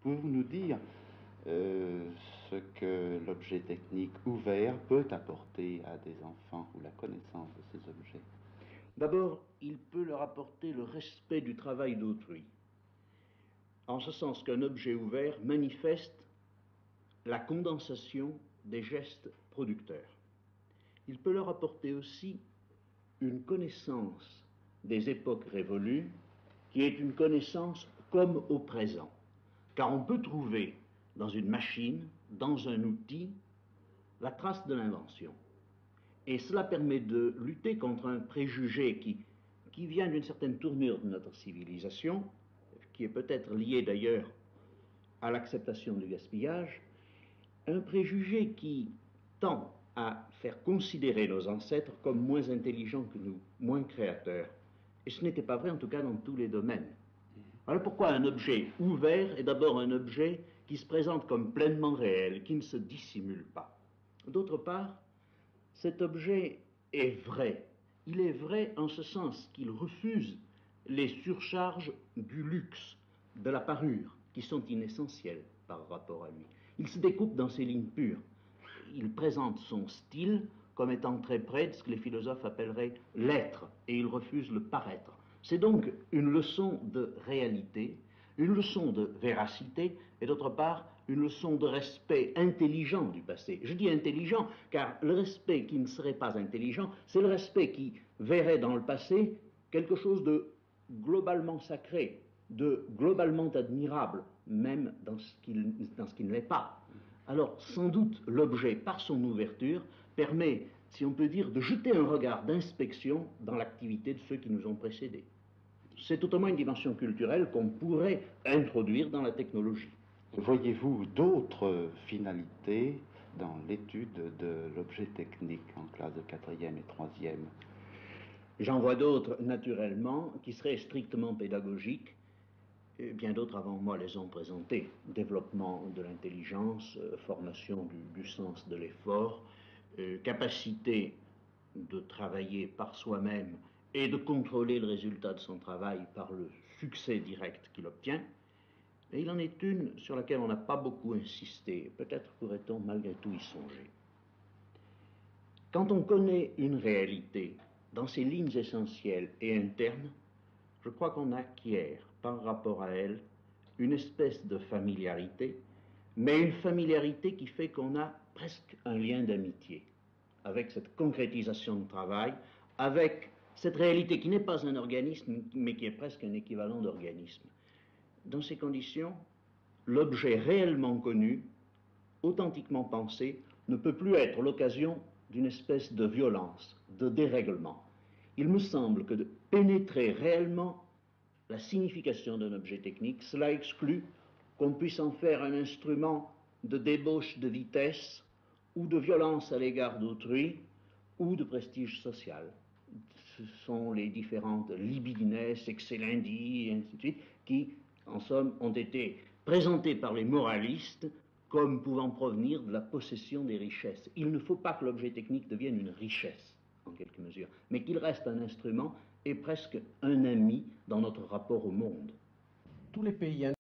Pouvez-vous nous dire ce que l'objet technique ouvert peut apporter à des enfants ou la connaissance de ces objets? D'abord, il peut leur apporter le respect du travail d'autrui, en ce sens qu'un objet ouvert manifeste la condensation des gestes producteurs. Il peut leur apporter aussi une connaissance des époques révolues qui est une connaissance comme au présent. Car on peut trouver dans une machine, dans un outil, la trace de l'invention. Et cela permet de lutter contre un préjugé qui vient d'une certaine tournure de notre civilisation, qui est peut-être lié d'ailleurs à l'acceptation du gaspillage, un préjugé qui tend à faire considérer nos ancêtres comme moins intelligents que nous, moins créateurs. Et ce n'était pas vrai en tout cas dans tous les domaines. Voilà pourquoi un objet ouvert est d'abord un objet qui se présente comme pleinement réel, qui ne se dissimule pas. D'autre part, cet objet est vrai. Il est vrai en ce sens qu'il refuse les surcharges du luxe, de la parure, qui sont inessentielles par rapport à lui. Il se découpe dans ses lignes pures. Il présente son style comme étant très près de ce que les philosophes appelleraient l'être, et il refuse le paraître. C'est donc une leçon de réalité, une leçon de véracité, et d'autre part, une leçon de respect intelligent du passé. Je dis intelligent, car le respect qui ne serait pas intelligent, c'est le respect qui verrait dans le passé quelque chose de globalement sacré, de globalement admirable, même dans ce qui ne l'est pas. Alors, sans doute, l'objet, par son ouverture, permet, si on peut dire, de jeter un regard d'inspection dans l'activité de ceux qui nous ont précédés. C'est autrement une dimension culturelle qu'on pourrait introduire dans la technologie. Voyez-vous d'autres finalités dans l'étude de l'objet technique en classe de 4e et 3e? J'en vois d'autres, naturellement, qui seraient strictement pédagogiques. Et bien d'autres avant moi les ont présentés. Développement de l'intelligence, formation du sens de l'effort, capacité de travailler par soi-même et de contrôler le résultat de son travail par le succès direct qu'il obtient. Et il en est une sur laquelle on n'a pas beaucoup insisté. Peut-être pourrait-on malgré tout y songer. Quand on connaît une réalité dans ses lignes essentielles et internes, je crois qu'on acquiert par rapport à elle une espèce de familiarité, mais une familiarité qui fait qu'on a presque un lien d'amitié avec cette concrétisation de travail, avec cette réalité qui n'est pas un organisme, mais qui est presque un équivalent d'organisme. Dans ces conditions, l'objet réellement connu, authentiquement pensé, ne peut plus être l'occasion d'une espèce de violence, de dérèglement. Il me semble que de pénétrer réellement la signification d'un objet technique, cela exclut qu'on puisse en faire un instrument de débauche de vitesse ou de violence à l'égard d'autrui ou de prestige social. Ce sont les différentes libidines, excellendii, et ainsi de suite, qui, en somme, ont été présentées par les moralistes comme pouvant provenir de la possession des richesses. Il ne faut pas que l'objet technique devienne une richesse, en quelque mesure, mais qu'il reste un instrument et presque un ami dans notre rapport au monde. Tous les pays